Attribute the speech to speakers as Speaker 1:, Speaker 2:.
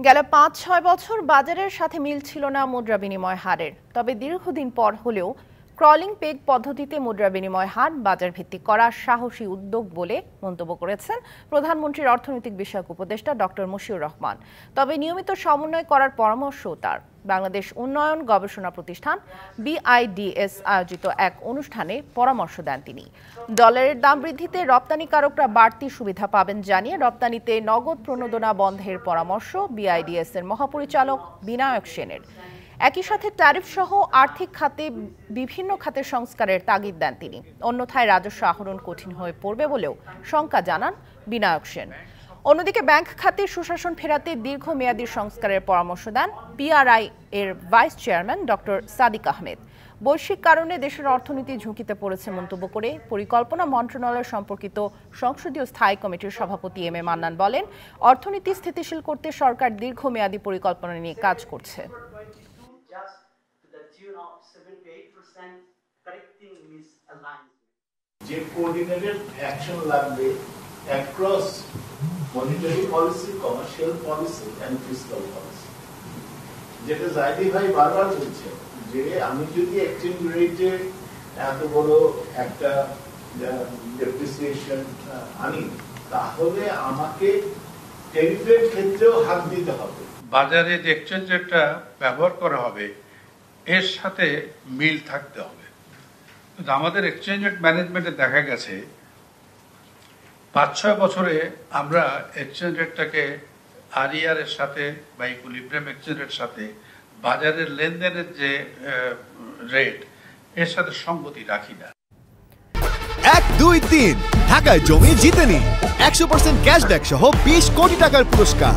Speaker 1: গেল ৫-৬ বছর বাজারের সাথে মিল ছিল না মুদ্রা বিনিময় হারের। তবে দীর্ঘদিন পর হলেও ক্রলিং পেগ পদ্ধতিতে মুদ্রা বিনিময় হার বাজার ভিত্তিক করা সাহসী উদ্যোগ বলে মন্তব্য করেছেন প্রধানমন্ত্রীর অর্থনৈতিক বিষয়ক উপদেষ্টা ডক্টর মশিউর রহমান। তবে নিয়মিত সমন্বয় করার পরামর্শও তার। বাংলাদেশ উন্নয়ন গবেষণা প্রতিষ্ঠান BIDS আয়োজিত এক অনুষ্ঠানে পরামর্শ দেন তিনি। ডলারের দাম বৃদ্ধিতে রপ্তানিকারকরা বাড়তি সুবিধা পাবেন জানিয়ে রপ্তানিতে নগদ প্রণোদনা বন্ধের পরামর্শ BIDS এর মহাপরিচালক বিনায়ক সেনের। একই সাথে ট্যারিফ সহ আর্থিক খাতে বিভিন্ন খাতের সংস্কারের তাগিদ দেন তিনি। অন্যথায় রাজস্ব আহরণ কঠিন হয়ে পড়বে বলেও শঙ্কা জানান বিনায়ক সেন। অন্যদিকে ব্যাংক খাতে সুশাসন ফেরাতে দীর্ঘমেয়াদী সংস্কারের পরামর্শ দেন PRI এর vice chairman doctor Sadiq Ahmed. বৈশ্বিক কারণে দেশের অর্থনীতি ঝুঁকিতে পড়েছে মন্তব্য করে পরিকল্পনা মন্ত্রণালয় সম্পর্কিত সংসদীয় স্থায়ী কমিটির সভাপতি M A মান্নান বলেন, অর্থনীতি স্থিতিশীল করতে সরকার দীর্ঘমেয়াদী পরিকল্পনা নিয়ে কাজ করছে।
Speaker 2: যে কোঅর্ডিনেটেড অ্যাকশন লাগবে across monetary policy, commercial policy and fiscal policy, যেটা জাইদি ভাই বারবার বলছে যে আমি যদি এক্সচেঞ্জ রেটে এত বড় একটা ডেপ্রিসিয়েশন আনি তাহলে আমাকে ট্যারিফের ক্ষেত্রেও হাত দিতে হবে।
Speaker 3: বাজারে যে এক্সচেঞ্জ রেটটা ব্যবহার করা হবে এর সাথে মিল থাকতে হবে। কিন্তু আমাদের এক্সচেঞ্জ রেট ম্যানেজমেন্টে দেখা গেছে ৫-৬ বছরে আমরা এক্সচেঞ্জ রেটটাকে RER এর সাথে বা ইকুইলিব্রিয়াম এক্সচেঞ্জ রেটের সাথে বাজারের লেনদেনের যে রেট এর সাথে সঙ্গতি রাখি না।
Speaker 4: ১, ২, ৩ ঢাকায় জমি জিতে নিন ১০০% ক্যাশব্যাক সহ ২০ কোটি টাকার পুরস্কার।